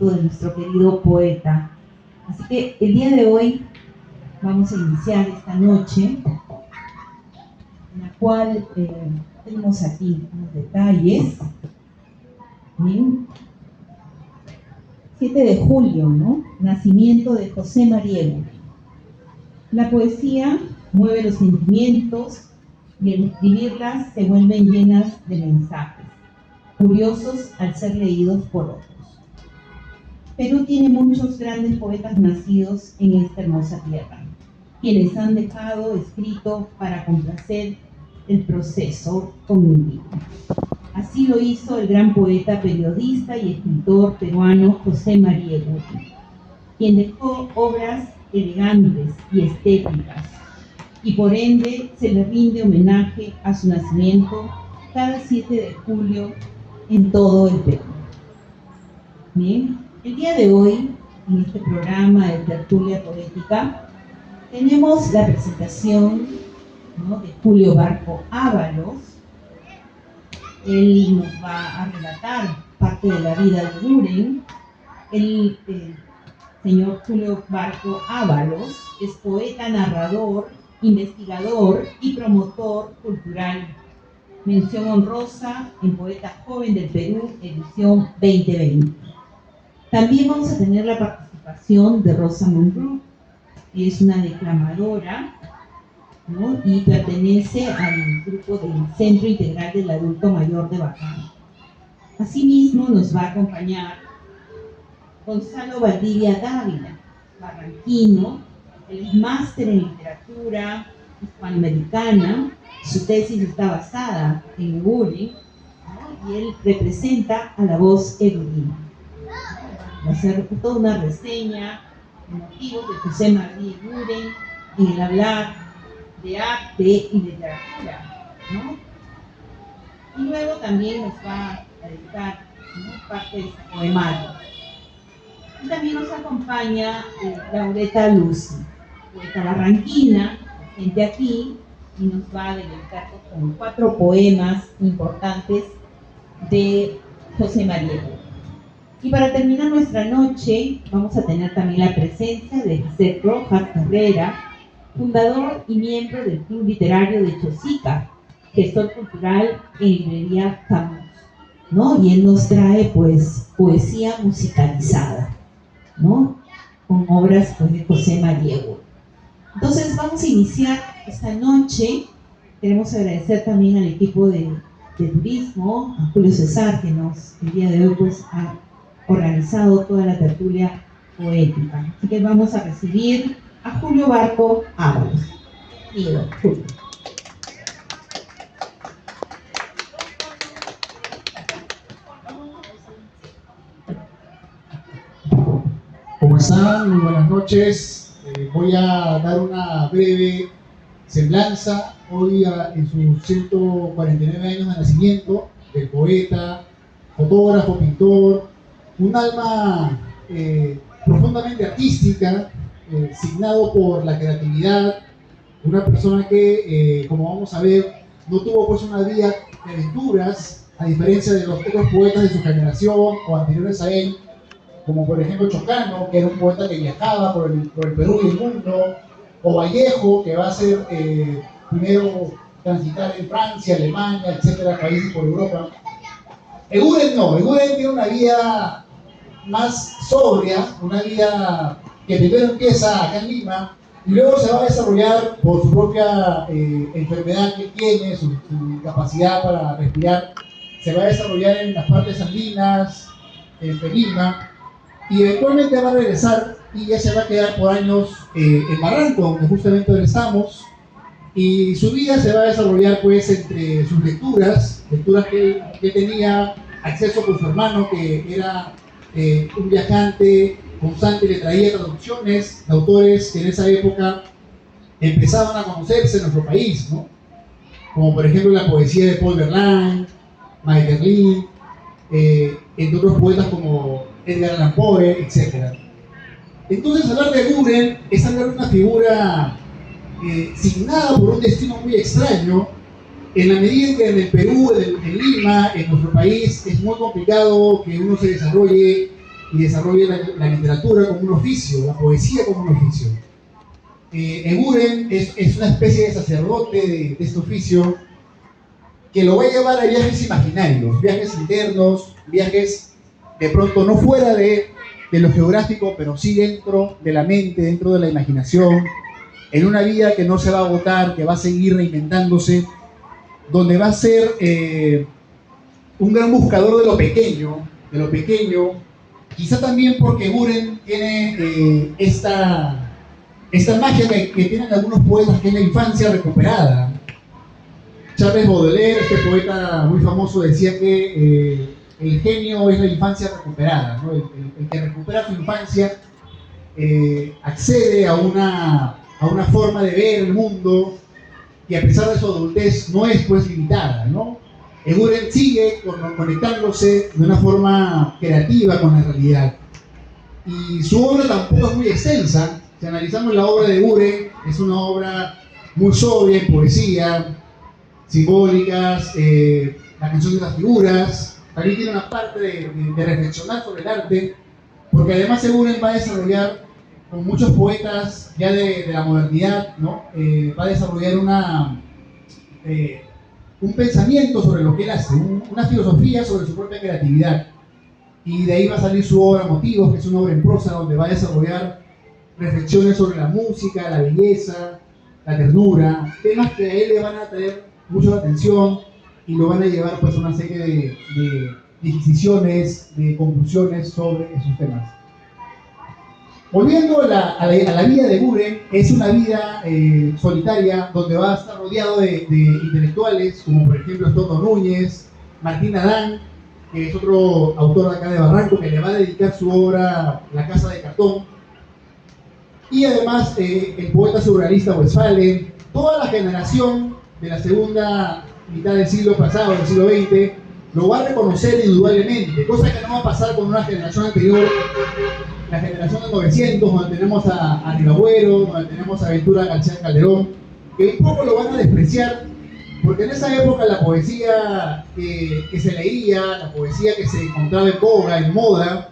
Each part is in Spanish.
espíritu de nuestro querido poeta. Así que el día de hoy vamos a iniciar esta noche, en la cual tenemos aquí unos detalles. Bien. 7 de julio, ¿no? Nacimiento de José Mariego. La poesía mueve los sentimientos y al escribirlas se vuelven llenas de mensajes, curiosos al ser leídos por otros. Perú tiene muchos grandes poetas nacidos en esta hermosa tierra, quienes han dejado escrito para complacer el proceso cognitivo. Así lo hizo el gran poeta, periodista y escritor peruano José Mariego, quien dejó obras elegantes y estéticas, y por ende se le rinde homenaje a su nacimiento cada 7 de julio en todo el Perú. Bien, el día de hoy, en este programa de tertulia poética, tenemos la presentación, ¿no?, de Julio Barco Ábalos. Él nos va a relatar parte de la vida de Buren. El señor Julio Barco Ábalos es poeta, narrador, investigador y promotor cultural. Mención honrosa en Poeta Joven del Perú, edición 2020. También vamos a tener la participación de Rosa Monroe, que es una declamadora, ¿no?, y pertenece al grupo del Centro Integral del Adulto Mayor de Bacán. Asimismo nos va a acompañar Gonzalo Valdivia Dávila, barranquino. Él es máster en literatura hispanoamericana. Su tesis está basada en Buren, ¿no?, y él representa a la voz erudita. Va a hacer toda una reseña de motivos de José María Buren en el hablar de arte y literatura, ¿no? Y luego también nos va a dedicar, ¿no?, parte de su poemario. Y también nos acompaña Laureta Lucy, poeta barranquina, presente aquí, y nos va a deleitar con 4 poemas importantes de José Mariego. Y para terminar nuestra noche, vamos a tener también la presencia de José Rojas Carrera, fundador y miembro del Club Literario de Chosica, gestor cultural en Librería Camus, ¿no? Y él nos trae, pues, poesía musicalizada, ¿no?, con obras, pues, de José Mariego. Entonces vamos a iniciar esta noche. Queremos agradecer también al equipo de turismo, a Julio César, que el día de hoy, pues, ha organizado toda la tertulia poética. Así que vamos a recibir a Julio Barco Ábalos. Bienvenido, Julio. ¿Cómo están? Muy buenas noches. Voy a dar una breve semblanza hoy en sus 149 años de nacimiento del poeta, fotógrafo, pintor, un alma profundamente artística, signado por la creatividad, una persona que, como vamos a ver, no tuvo, pues, una vida de aventuras, a diferencia de los otros poetas de su generación o anteriores a él, como por ejemplo Chocano, que era un poeta que viajaba por el Perú y el mundo, o Vallejo, que va a ser primero transitar en Francia, Alemania, etcétera, países por Europa. Eguren no, Eguren tiene una vida más sobria, una vida que primero empieza acá en Lima y luego se va a desarrollar por su propia enfermedad que tiene, su incapacidad para respirar, se va a desarrollar en las partes andinas, en Lima, y eventualmente va a regresar y ya se va a quedar por años en Barranco, donde justamente donde estamos, y su vida se va a desarrollar, pues, entre sus lecturas que tenía acceso con su hermano, que era un viajante constante, le traía traducciones de autores que en esa época empezaban a conocerse en nuestro país, ¿no? Como por ejemplo la poesía de Paul Verlaine, Maeterlinck, entre otros poetas como Edgar Allan Poe, etc. Entonces, hablar de Buren es hablar de una figura signada por un destino muy extraño, en la medida en que en el Perú, en Lima, en nuestro país, es muy complicado que uno se desarrolle y desarrolla la literatura como un oficio, la poesía como un oficio. Eguren es una especie de sacerdote de este oficio que lo va a llevar a viajes imaginarios, viajes internos, viajes de pronto no fuera de lo geográfico, pero sí dentro de la mente, dentro de la imaginación, en una vida que no se va a agotar, que va a seguir reinventándose, donde va a ser un gran buscador de lo pequeño, quizá también porque Eguren tiene esta magia que tienen algunos poetas, que es la infancia recuperada. Charles Baudelaire, este poeta muy famoso, decía que el genio es la infancia recuperada, ¿no? El que recupera su infancia accede a una forma de ver el mundo que a pesar de su adultez no es pues limitada, ¿no? Eguren sigue conectándose de una forma creativa con la realidad. Y su obra tampoco es muy extensa. Si analizamos la obra de Eguren, es una obra muy sobria en poesía, simbólicas, la canción de las figuras. También tiene una parte de reflexionar sobre el arte, porque además Eguren va a desarrollar, con muchos poetas ya de la modernidad, ¿no? Va a desarrollar un pensamiento sobre lo que él hace, una filosofía sobre su propia creatividad. Y de ahí va a salir su obra Motivos, que es una obra en prosa donde va a desarrollar reflexiones sobre la música, la belleza, la ternura, temas que a él le van a traer mucho la atención y lo van a llevar pues a una serie de decisiones, de conclusiones sobre esos temas. Volviendo a la vida de Eguren, es una vida solitaria donde va a estar rodeado de intelectuales, como por ejemplo Estondo Núñez, Martín Adán, que es otro autor de acá de Barranco, que le va a dedicar su obra La Casa de Cartón, y además el poeta surrealista Westphalen. Toda la generación de la segunda mitad del siglo pasado, del siglo XX, lo va a reconocer indudablemente, cosa que no va a pasar con una generación anterior, la generación del 900, donde tenemos a Ribagüero, donde tenemos a Ventura García Calderón, que un poco lo van a despreciar, porque en esa época la poesía que se leía, la poesía que se encontraba en boga, en moda,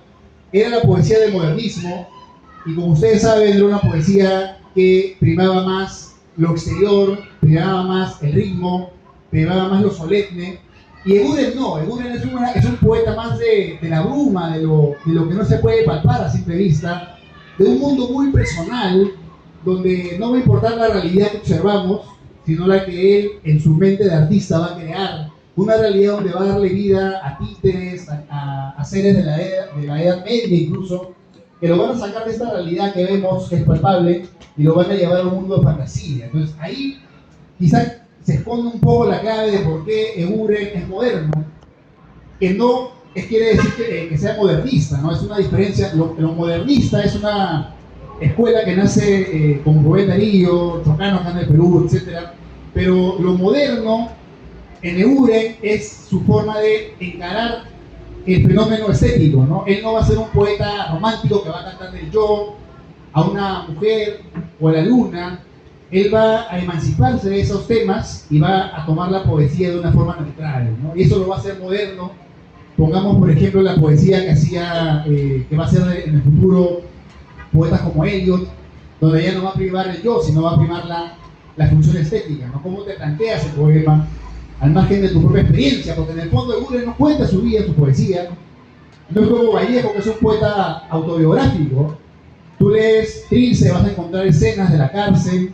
era la poesía del modernismo, y como ustedes saben, era una poesía que primaba más lo exterior, primaba más el ritmo, primaba más lo solemne. Y Eguren no, Eguren es un poeta más de la bruma, de lo que no se puede palpar a simple vista, de un mundo muy personal, donde no va a importar la realidad que observamos, sino la que él en su mente de artista va a crear, una realidad donde va a darle vida a títeres, a seres de la Edad Media incluso, que lo van a sacar de esta realidad que vemos, que es palpable, y lo van a llevar a un mundo de fantasía. Entonces ahí quizás se esconde un poco la clave de por qué Eguren es moderno, que no quiere decir que sea modernista, ¿no? Es una diferencia. Lo modernista es una escuela que nace con Rubén Darío, Chocano acá en el Perú, etc. Pero lo moderno en Eguren es su forma de encarar el fenómeno estético, ¿no? Él no va a ser un poeta romántico que va a cantar del yo a una mujer o a la luna. Él va a emanciparse de esos temas y va a tomar la poesía de una forma neutral, ¿no? Y eso lo va a hacer moderno. Pongamos, por ejemplo, la poesía que hacía, que va a ser en el futuro poetas como Eliot, donde ya no va a primar el yo, sino va a primar la función estética, ¿no? Cómo te planteas el poema al margen de tu propia experiencia, porque en el fondo Eguren no cuenta su vida, su poesía. No es como Vallejo, que es un poeta autobiográfico. Tú lees Trilce, vas a encontrar escenas de la cárcel.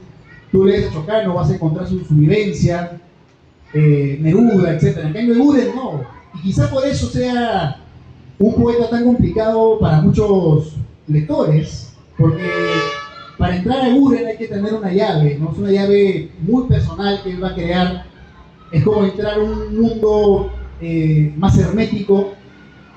Tú lees Chocano, vas a encontrar su vivencia, Neruda, etc. En cambio, Eguren no. Y quizá por eso sea un poeta tan complicado para muchos lectores, porque para entrar a Eguren hay que tener una llave, ¿no? Es una llave muy personal que él va a crear. Es como entrar a un mundo más hermético,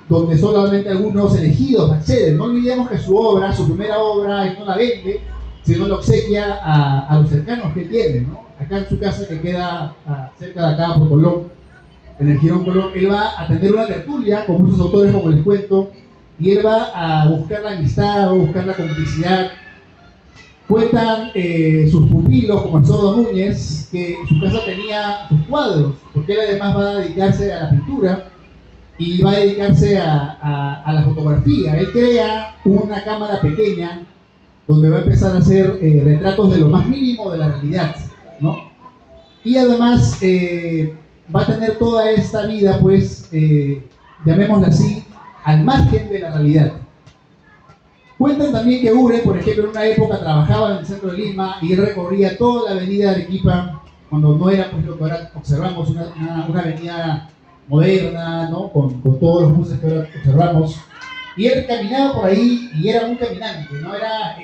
donde solamente algunos elegidos acceden. No olvidemos que su obra, su primera obra, él no la vende, sino la obsequia a los cercanos que tiene, ¿no? Acá en su casa, que queda cerca de acá por Colón, en el Girón Colón, él va a tener una tertulia con muchos autores, como les cuento, y él va a buscar la amistad, va a buscar la complicidad. Cuentan sus pupilos, como el Sordo Núñez, que en su casa tenía sus cuadros, porque él además va a dedicarse a la pintura, y va a dedicarse a la fotografía. Él crea una cámara pequeña donde va a empezar a hacer retratos de lo más mínimo de la realidad, ¿no? Y además va a tener toda esta vida, pues, llamémosla así, al margen de la realidad. Cuentan también que Ure, por ejemplo, en una época trabajaba en el centro de Lima y él recorría toda la avenida Arequipa, cuando no era, pues, lo que ahora observamos, una avenida moderna, ¿no? Con todos los buses que ahora observamos. Y él caminaba por ahí y era un caminante, ¿no?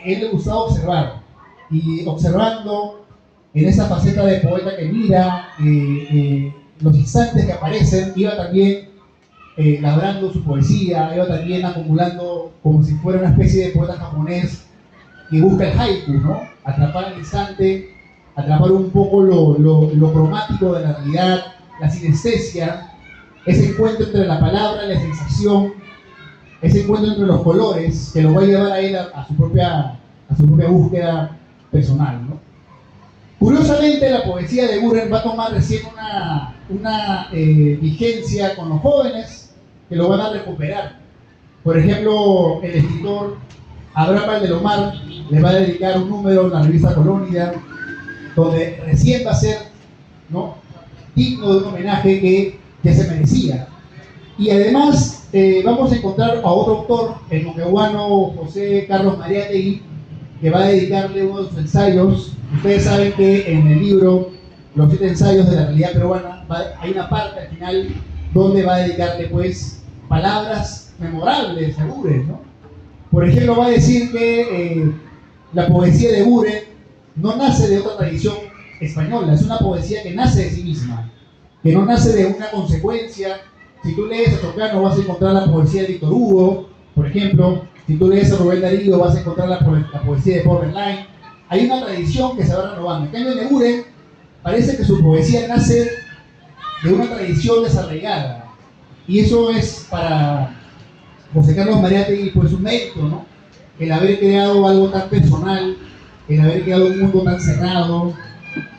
Él le gustaba observar. Y observando en esa faceta de poeta que mira, los instantes que aparecen, iba también labrando su poesía, iba también acumulando como si fuera una especie de poeta japonés que busca el haiku, ¿no? Atrapar el instante, atrapar un poco lo cromático de la realidad, la sinestesia, ese encuentro entre la palabra y la sensación, ese encuentro entre los colores que lo va a llevar a él a su propia búsqueda personal, ¿no? Curiosamente, la poesía de Buren va a tomar recién una vigencia con los jóvenes que lo van a recuperar. Por ejemplo, el escritor Abraham Valdelomar le va a dedicar un número en la revista Colonia, donde recién va a ser, ¿no?, digno de un homenaje que se merecía. Y además vamos a encontrar a otro autor, el moqueguano José Carlos Mariátegui, que va a dedicarle uno de sus ensayos. Ustedes saben que en el libro Los 7 ensayos de la realidad peruana hay una parte al final donde va a dedicarle, pues, palabras memorables a Buren, ¿no? Por ejemplo, va a decir que la poesía de Buren no nace de otra tradición española, es una poesía que nace de sí misma, que no nace de una consecuencia. Si tú lees a Tocano vas a encontrar la poesía de Víctor Hugo, por ejemplo. Si tú lees a Rubén Darío vas a encontrar la poesía de Paul Verlaine. Hay una tradición que se va renovando. En cambio, de Buren parece que su poesía nace de una tradición desarraigada. Y eso es para José Carlos Mariátegui, pues, un mérito, ¿no? El haber creado algo tan personal, el haber creado un mundo tan cerrado,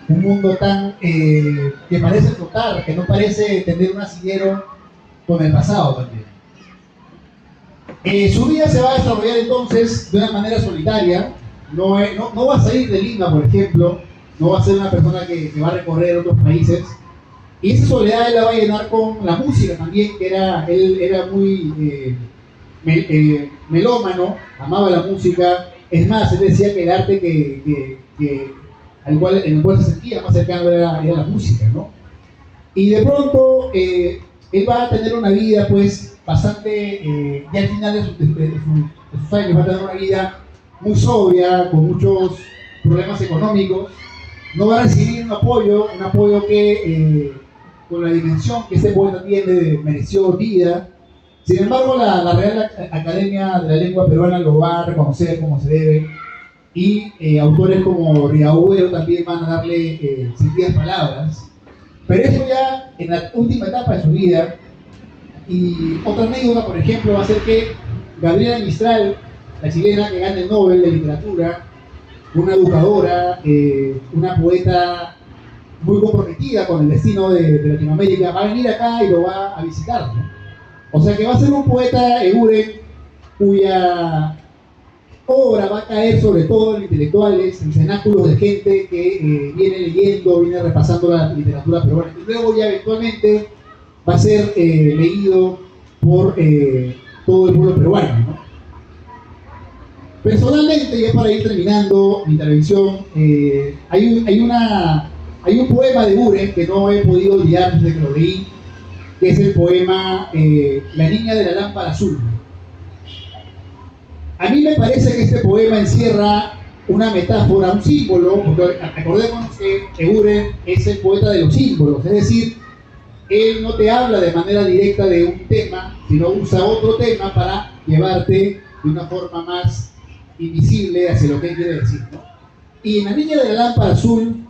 un mundo tan que parece flotar, que no parece tener un asidero con el pasado también. Su vida se va a desarrollar entonces de una manera solitaria. No va a salir de Lima, por ejemplo, no va a ser una persona que va a recorrer otros países. Y esa soledad él la va a llenar con la música también, que él era muy melómano, amaba la música. Es más, él decía que el arte en el cual se sentía más cercano era la música, ¿no? Y de pronto él va a tener una vida, pues, bastante, ya al final de sus años va a tener una vida muy sobria, con muchos problemas económicos. No va a recibir un apoyo que con la dimensión que este poeta tiene mereció vida. Sin embargo, la Real Academia de la Lengua Peruana lo va a reconocer como se debe, y autores como Riaúero también van a darle sentidas palabras. Pero eso ya en la última etapa de su vida. Y otra anécdota, por ejemplo, va a ser que Gabriela Mistral, la chilena que gana el Nobel de Literatura, una educadora, una poeta muy comprometida con el destino de Latinoamérica, va a venir acá y lo va a visitar, ¿no? O sea que va a ser un poeta Buren cuya obra va a caer sobre todo en intelectuales, en cenáculos de gente que viene leyendo, viene repasando la literatura peruana, y luego ya eventualmente va a ser leído por todo el pueblo peruano, ¿no? Personalmente, ya para ir terminando mi intervención, hay un poema de Buren que no he podido olvidar desde que lo leí, que es el poema La niña de la lámpara azul. A mí me parece que este poema encierra una metáfora, un símbolo, porque recordemos que Buren es el poeta de los símbolos, es decir, él no te habla de manera directa de un tema, sino usa otro tema para llevarte de una forma más invisible hacia lo que él quiere decir, ¿no? Y en La niña de la lámpara azul,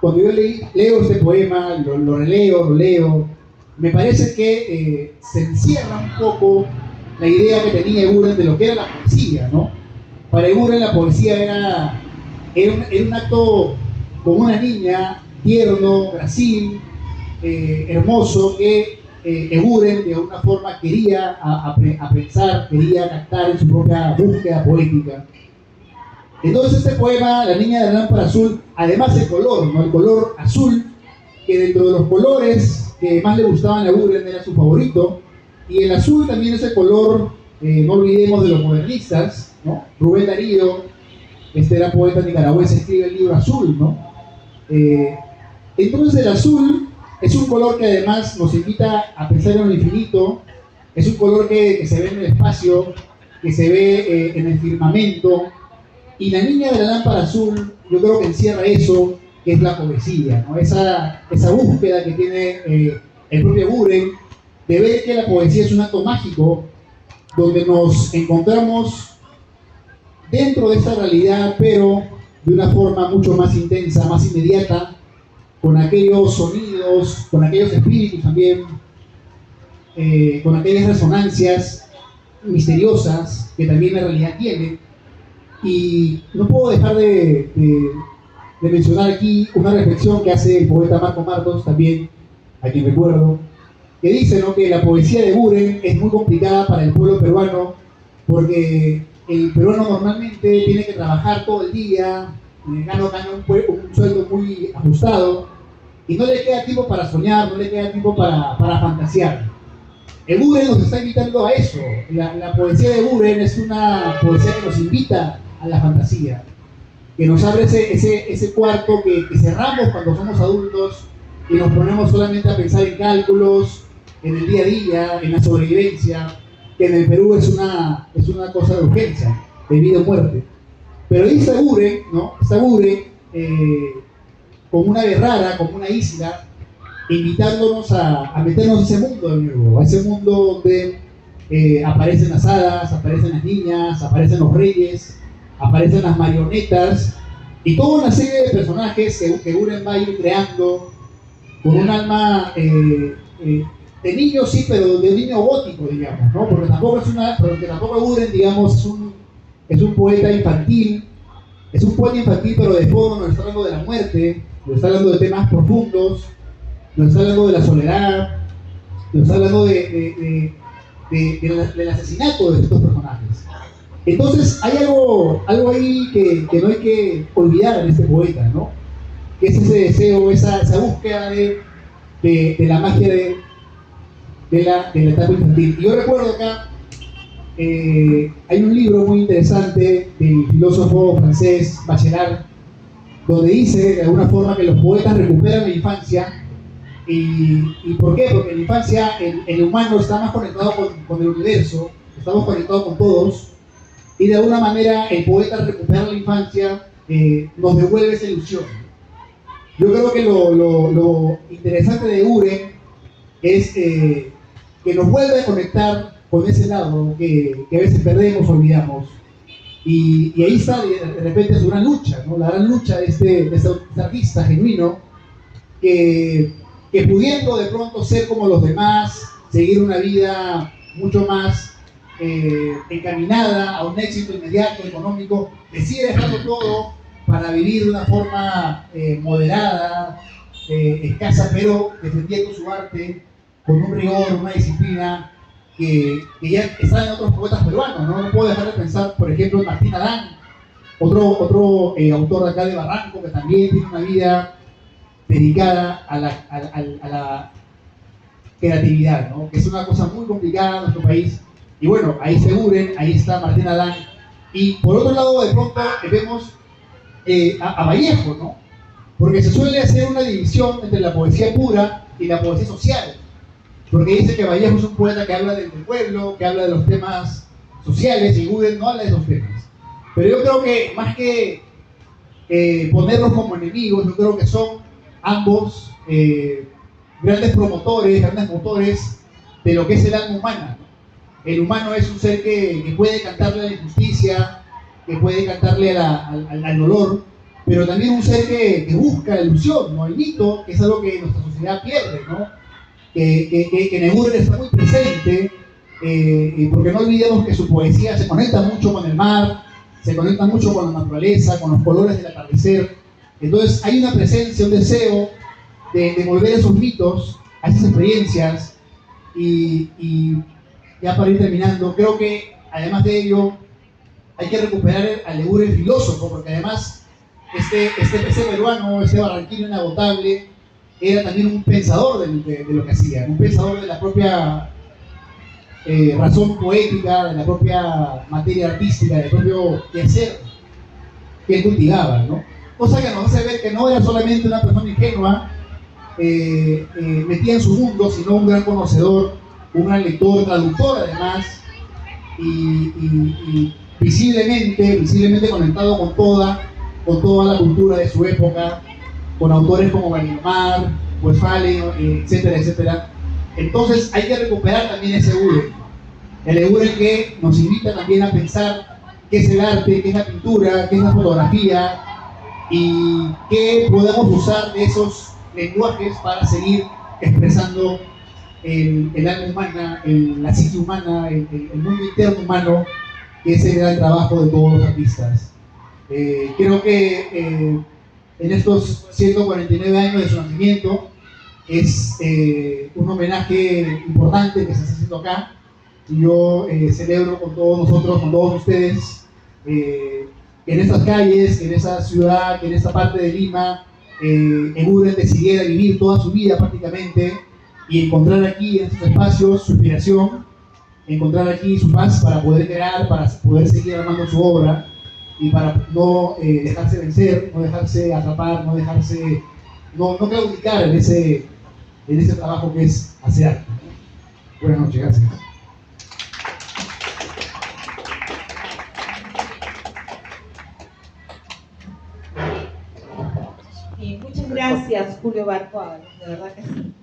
cuando yo leo este poema, lo releo, lo leo, me parece que se encierra un poco la idea que tenía Buren de lo que era la poesía, ¿no? Para Buren la poesía era un acto con una niña, tierno, gracil, hermoso, que Eguren de alguna forma quería a pensar, quería captar en su propia búsqueda poética. Entonces este poema, La niña de la lámpara azul, además el color, ¿no? El color azul, que dentro de los colores que más le gustaban a Eguren era su favorito, y el azul también es el color, no olvidemos, de los modernistas, ¿no? Rubén Darío, este era poeta nicaragüense, escribe el libro Azul, ¿no? Entonces el azul es un color que además nos invita a pensar en lo infinito, es un color que se ve en el espacio, que se ve en el firmamento, y La niña de la lámpara azul yo creo que encierra eso, que es la poesía, ¿no? Esa búsqueda que tiene el propio Eguren de ver que la poesía es un acto mágico donde nos encontramos dentro de esta realidad, pero de una forma mucho más intensa, más inmediata, con aquellos sonidos, con aquellos espíritus también, con aquellas resonancias misteriosas que también la realidad tiene. Y no puedo dejar de mencionar aquí una reflexión que hace el poeta Marco Martos, también, a quien recuerdo, que dice, ¿no?, que la poesía de Eguren es muy complicada para el pueblo peruano porque el peruano normalmente tiene que trabajar todo el día, gana un sueldo muy ajustado y no le queda tiempo para soñar, no le queda tiempo para fantasear. Eguren nos está invitando a eso. La poesía de Eguren es una poesía que nos invita a la fantasía, que nos abre ese cuarto que cerramos cuando somos adultos y nos ponemos solamente a pensar en cálculos, en el día a día, en la sobrevivencia, que en el Perú es una cosa de urgencia, de vida o muerte. Pero ahí está Eguren, ¿no? Está Eguren como una guerrara, como una isla, invitándonos a meternos en ese mundo de nuevo, a ese mundo donde aparecen las hadas, aparecen las niñas, aparecen los reyes, aparecen las marionetas y toda una serie de personajes que Eguren va a ir creando con un alma de niño, sí, pero de niño gótico, digamos, ¿no? Porque tampoco Eguren, digamos, es un poeta infantil, pero de fondo nos está hablando de la muerte, nos está hablando de temas profundos, nos está hablando de la soledad, nos está hablando del asesinato de estos personajes. Entonces hay algo ahí que no hay que olvidar en este poeta, ¿no? Que es ese deseo, esa búsqueda de la magia de la etapa infantil. Y yo recuerdo acá, hay un libro muy interesante del filósofo francés Bachelard, donde dice de alguna forma que los poetas recuperan la infancia. ¿Y por qué? Porque en la infancia el humano está más conectado con el universo, estamos conectados con todos, y de alguna manera el poeta recupera la infancia, nos devuelve esa ilusión. Yo creo que lo interesante de Eguren es que nos vuelve a conectar con ese lado que a veces perdemos, olvidamos. Y ahí está de repente su gran lucha, ¿no? La gran lucha de este artista genuino que pudiendo de pronto ser como los demás, seguir una vida mucho más encaminada a un éxito inmediato, económico, decide dejarlo todo para vivir de una forma moderada, escasa, pero defendiendo su arte con un rigor, una disciplina que ya está en otros poetas peruanos, ¿no? No puedo dejar de pensar, por ejemplo, en Martín Adán, otro autor de acá de Barranco, que también tiene una vida dedicada a la creatividad, ¿no? Que es una cosa muy complicada en nuestro país. Y bueno, ahí está Eguren, ahí está Martín Adán. Y por otro lado, de pronto vemos a Vallejo, ¿no? Porque se suele hacer una división entre la poesía pura y la poesía social. Porque dice que Vallejo es un poeta que habla del pueblo, que habla de los temas sociales, y Eguren no habla de esos temas. Pero yo creo que más que ponerlos como enemigos, yo creo que son ambos grandes promotores, grandes motores de lo que es el alma humana. El humano es un ser que puede cantarle a la injusticia, que puede cantarle al dolor, pero también un ser que busca la ilusión, ¿no? El mito, que es algo que nuestra sociedad pierde, ¿no? Que en Eguren está muy presente, porque no olvidemos que su poesía se conecta mucho con el mar, se conecta mucho con la naturaleza, con los colores del atardecer. Entonces hay una presencia, un deseo de volver a esos mitos, a esas experiencias, Y ya para ir terminando, creo que además de ello hay que recuperar al Eguren filósofo, porque además este peruano, este barranquino inagotable, era también un pensador de lo que hacía, un pensador de la propia razón poética, de la propia materia artística, del propio quehacer que él cultivaba, ¿no? Cosa que nos hace ver que no era solamente una persona ingenua, metida en su mundo, sino un gran conocedor, un gran lector, traductor además, y visiblemente conectado con toda la cultura de su época, con autores como Marinomar, Westphalen, etcétera, etcétera. Entonces hay que recuperar también ese Eguren, el Eguren que nos invita también a pensar qué es el arte, qué es la pintura, qué es la fotografía, y qué podemos usar de esos lenguajes para seguir expresando el alma humana, la psique humana, el mundo interno humano, que es el gran trabajo de todos los artistas. Creo que en estos 149 años de su nacimiento es un homenaje importante que se está haciendo acá, y yo celebro con todos nosotros, con todos ustedes, que en estas calles, que en esta ciudad, que en esta parte de Lima, Eguren decidiera vivir toda su vida prácticamente y encontrar aquí en estos espacios su inspiración, encontrar aquí su paz para poder crear, para poder seguir armando su obra y para no dejarse vencer, no dejarse atrapar, no claudicar en ese trabajo que es hacer arte. Buenas noches, gracias. Muchas gracias, Julio Barco, de verdad que sí.